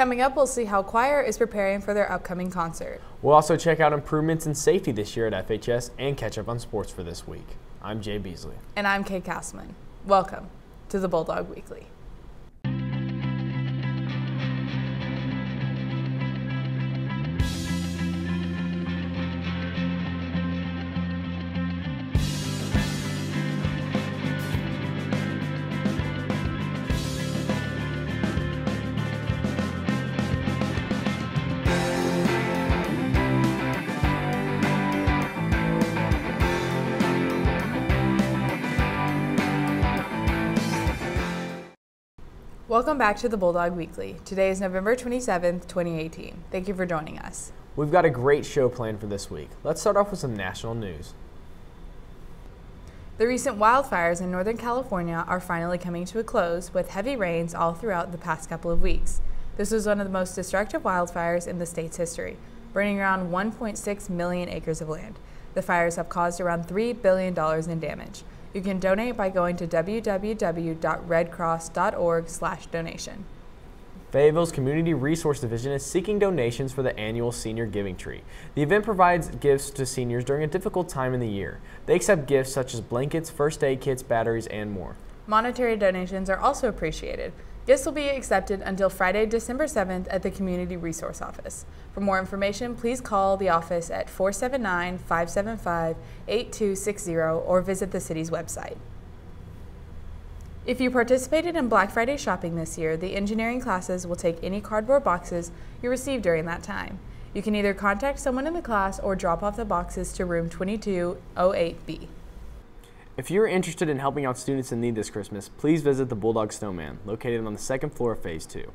Coming up, we'll see how choir is preparing for their upcoming concert. We'll also check out improvements in safety this year at FHS and catch up on sports for this week. I'm Jay Beasley. And I'm Kate Castleman. Welcome to the Bulldog Weekly. Welcome back to the Bulldog Weekly. Today is November 27th, 2018. Thank you for joining us. We've got a great show planned for this week. Let's start off with some national news. The recent wildfires in Northern California are finally coming to a close with heavy rains all throughout the past couple of weeks. This was one of the most destructive wildfires in the state's history, burning around 1.6 million acres of land. The fires have caused around $3 billion in damage. You can donate by going to www.redcross.org/donation. Fayetteville's Community Resource Division is seeking donations for the annual Senior Giving Tree. The event provides gifts to seniors during a difficult time in the year. They accept gifts such as blankets, first aid kits, batteries, and more. Monetary donations are also appreciated. Gifts will be accepted until Friday, December 7th at the Community Resource Office. For more information, please call the office at 479-575-8260 or visit the city's website. If you participated in Black Friday shopping this year, the engineering classes will take any cardboard boxes you receive during that time. You can either contact someone in the class or drop off the boxes to room 2208B. If you're interested in helping out students in need this Christmas, please visit the Bulldog Snowman, located on the second floor of Phase 2.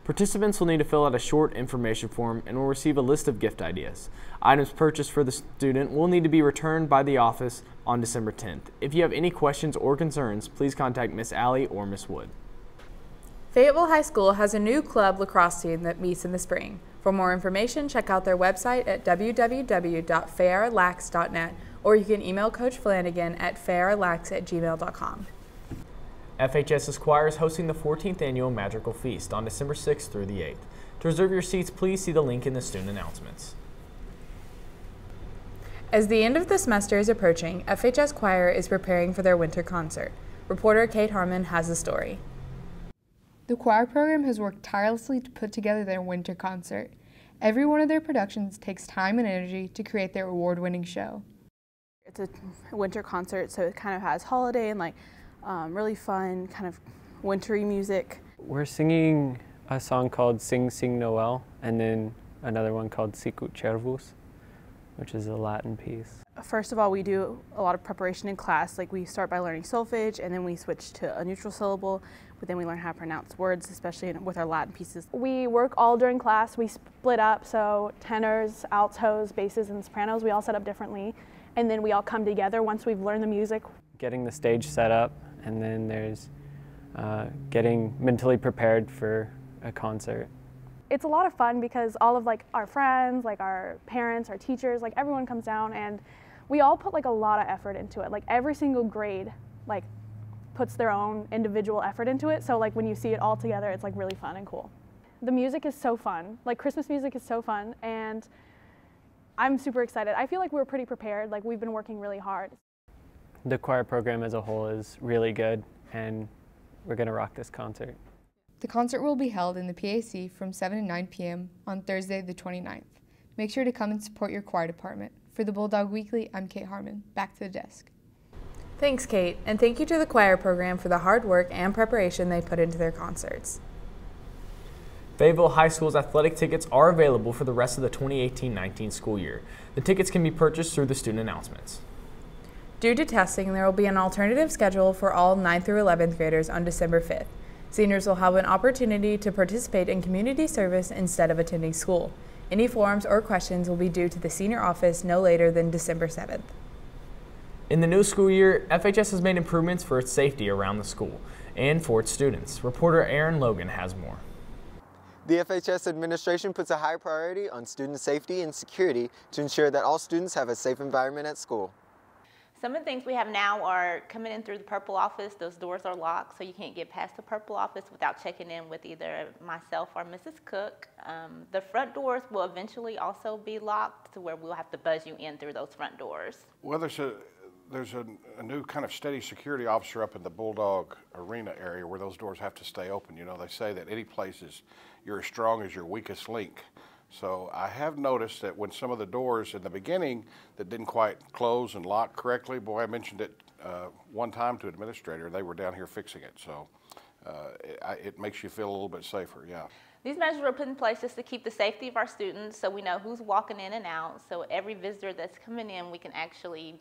Participants will need to fill out a short information form and will receive a list of gift ideas. Items purchased for the student will need to be returned by the office on December 10th. If you have any questions or concerns, please contact Miss Alley or Miss Wood. Fayetteville High School has a new club lacrosse team that meets in the spring. For more information, check out their website at www.fairlax.net, or you can email Coach Flanagan at fairlax@gmail.com. FHS's choir is hosting the 14th Annual Magical Feast on December 6th through the 8th. To reserve your seats, please see the link in the student announcements. As the end of the semester is approaching, FHS Choir is preparing for their winter concert. Reporter Kate Harmon has the story. The choir program has worked tirelessly to put together their winter concert. Every one of their productions takes time and energy to create their award-winning show. It's a winter concert, so it kind of has holiday and really fun, kind of wintry music. We're singing a song called Sing Sing Noel, and then another one called Sicut Cervus, which is a Latin piece. First of all, we do a lot of preparation in class. Like, we start by learning solfege, and then we switch to a neutral syllable, but then we learn how to pronounce words, especially with our Latin pieces. We work all during class. We split up, so tenors, altos, basses, and sopranos, we all set up differently, and then we all come together once we've learned the music. Getting the stage set up, and then there's getting mentally prepared for a concert. It's a lot of fun because all of our friends, our parents, our teachers, everyone comes down, and we all put a lot of effort into it. Every single grade puts their own individual effort into it, so when you see it all together, it's really fun and cool. The music is so fun. Christmas music is so fun, and I'm super excited. I feel like we're pretty prepared. We've been working really hard. The choir program as a whole is really good, and we're going to rock this concert. The concert will be held in the PAC from 7 to 9 p.m. on Thursday the 29th. Make sure to come and support your choir department. For the Bulldog Weekly, I'm Kate Harmon. Back to the desk. Thanks, Kate, and thank you to the choir program for the hard work and preparation they put into their concerts. Fayetteville High School's athletic tickets are available for the rest of the 2018-19 school year. The tickets can be purchased through the student announcements. Due to testing, there will be an alternative schedule for all 9th through 11th graders on December 5th. Seniors will have an opportunity to participate in community service instead of attending school. Any forms or questions will be due to the senior office no later than December 7th. In the new school year, FHS has made improvements for its safety around the school and for its students. Reporter Aaron Logan has more. The FHS administration puts a high priority on student safety and security to ensure that all students have a safe environment at school. Some of the things we have now are coming in through the purple office. Those doors are locked, so you can't get past the purple office without checking in with either myself or Mrs. Cook. The front doors will eventually also be locked to where we'll have to buzz you in through those front doors. Well, there's a new kind of steady security officer up in the Bulldog arena area where those doors have to stay open. You know, they say that any place you're as strong as your weakest link. So I have noticed that when some of the doors in the beginning that didn't quite close and lock correctly, boy, I mentioned it one time to an administrator, they were down here fixing it. So it makes you feel a little bit safer, yeah. These measures were put in place just to keep the safety of our students, so we know who's walking in and out. So every visitor that's coming in, we can actually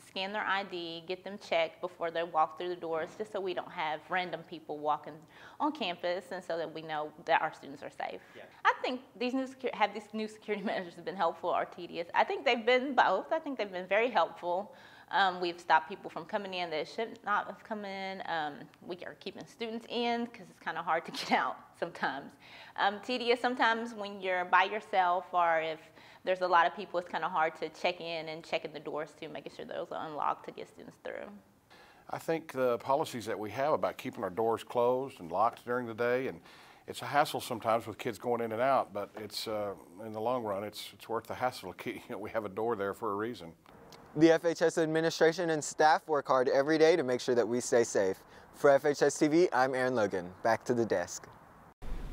scan their ID, get them checked before they walk through the doors, just so we don't have random people walking on campus, and so that we know that our students are safe. Yeah. I think these new security measures have been helpful or tedious. I think they've been both. I think they've been very helpful. We've stopped people from coming in that should not have come in. We are keeping students in because it's kind of hard to get out sometimes. Tedious sometimes when you're by yourself, or if there's a lot of people, it's kind of hard to check in and checking the doors too, making sure those are unlocked to get students through. I think the policies that we have about keeping our doors closed and locked during the day, and it's a hassle sometimes with kids going in and out, but it's in the long run, it's worth the hassle. You know, we have a door there for a reason. The FHS administration and staff work hard every day to make sure that we stay safe. For FHS TV, I'm Aaron Logan. Back to the desk.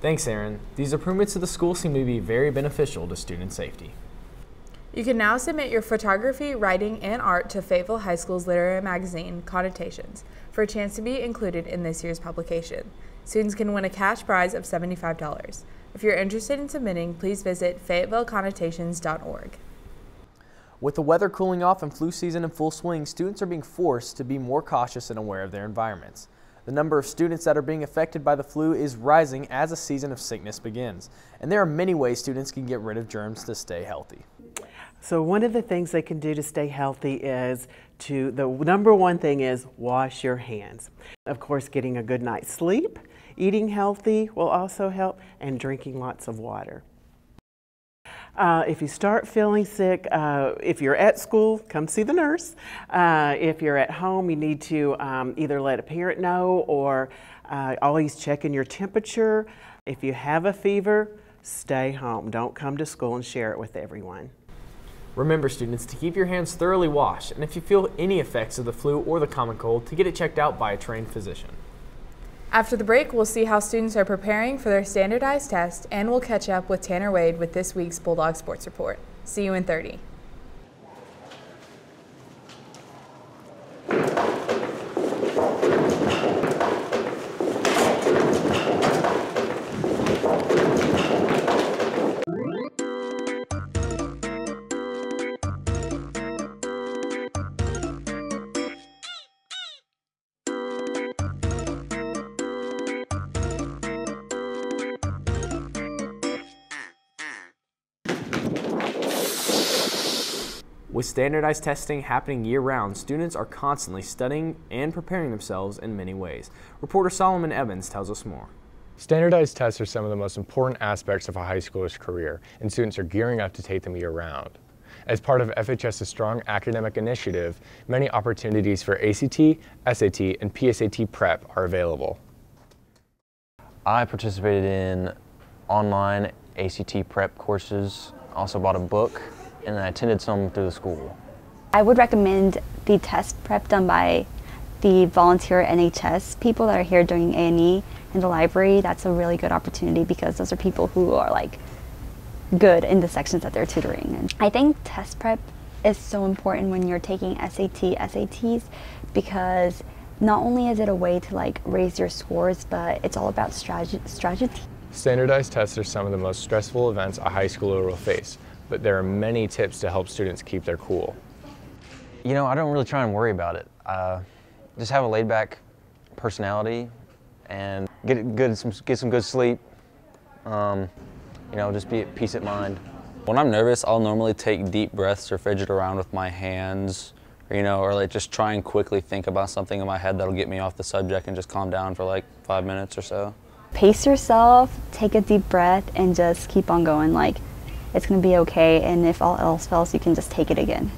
Thanks, Aaron. These improvements to the school seem to be very beneficial to student safety. You can now submit your photography, writing, and art to Fayetteville High School's literary magazine, Connotations, for a chance to be included in this year's publication. Students can win a cash prize of $75. If you're interested in submitting, please visit fayettevilleconnotations.org. With the weather cooling off and flu season in full swing, students are being forced to be more cautious and aware of their environments. The number of students that are being affected by the flu is rising as a season of sickness begins, and there are many ways students can get rid of germs to stay healthy. So one of the things they can do to stay healthy is the number one thing is wash your hands. Of course, getting a good night's sleep, eating healthy will also help, and drinking lots of water. If you start feeling sick, if you're at school, come see the nurse. If you're at home, you need to either let a parent know or always checking your temperature. If you have a fever, stay home. Don't come to school and share it with everyone. Remember, students, to keep your hands thoroughly washed, and if you feel any effects of the flu or the common cold, to get it checked out by a trained physician. After the break, we'll see how students are preparing for their standardized test, and we'll catch up with Tanner Wade with this week's Bulldog Sports Report. See you in 30. With standardized testing happening year-round, students are constantly studying and preparing themselves in many ways. Reporter Solomon Evans tells us more. Standardized tests are some of the most important aspects of a high schooler's career, and students are gearing up to take them year-round. As part of FHS's strong academic initiative, many opportunities for ACT, SAT, and PSAT prep are available. I participated in online ACT prep courses, also bought a book, and I attended some through the school. I would recommend the test prep done by the volunteer NHS people that are here doing A&E in the library. That's a really good opportunity because those are people who are like good in the sections that they're tutoring. And I think test prep is so important when you're taking SATs because not only is it a way to like raise your scores, but it's all about strategy. Standardized tests are some of the most stressful events a high schooler will face, but there are many tips to help students keep their cool. You know, I don't really try and worry about it. Just have a laid-back personality and get some good sleep. You know, just be at peace of mind. When I'm nervous, I'll normally take deep breaths or fidget around with my hands, you know, or like just try and quickly think about something in my head that'll get me off the subject and just calm down for like 5 minutes or so. Pace yourself, take a deep breath, and just keep on going. Like, it's going to be okay, and if all else fails, you can just take it again.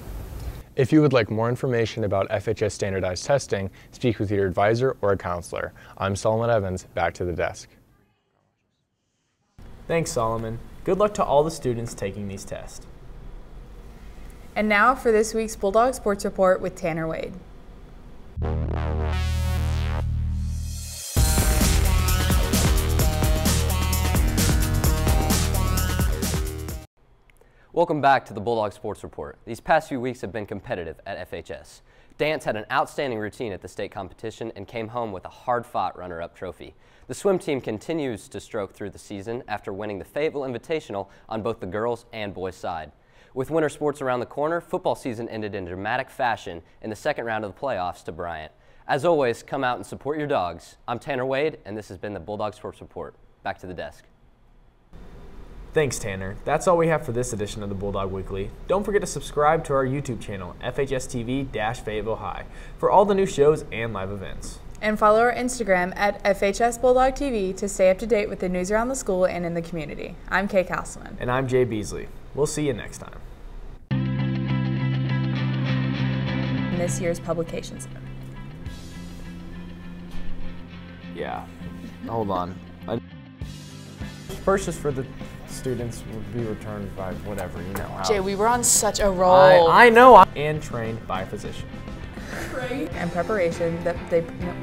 If you would like more information about FHS standardized testing, speak with your advisor or a counselor. I'm Solomon Evans, back to the desk. Thanks, Solomon. Good luck to all the students taking these tests. And now for this week's Bulldog Sports Report with Tanner Wade. Welcome back to the Bulldog Sports Report. These past few weeks have been competitive at FHS. Dance had an outstanding routine at the state competition and came home with a hard-fought runner-up trophy. The swim team continues to stroke through the season after winning the Fayetteville Invitational on both the girls' and boys' side. With winter sports around the corner, football season ended in dramatic fashion in the second round of the playoffs to Bryant. As always, come out and support your dogs. I'm Tanner Wade, and this has been the Bulldog Sports Report. Back to the desk. Thanks, Tanner. That's all we have for this edition of the Bulldog Weekly. Don't forget to subscribe to our YouTube channel, FHS TV-Fayetteville High, for all the new shows and live events. And follow our Instagram at FHS Bulldog TV to stay up to date with the news around the school and in the community. I'm Kay Castleman. And I'm Jay Beasley. We'll see you next time. In this year's publications. Yeah. Hold on. Purchase for the students would be returned by whatever, you know how. Jay, we were on such a roll. I know. And trained by a physician. And preparation that they... No.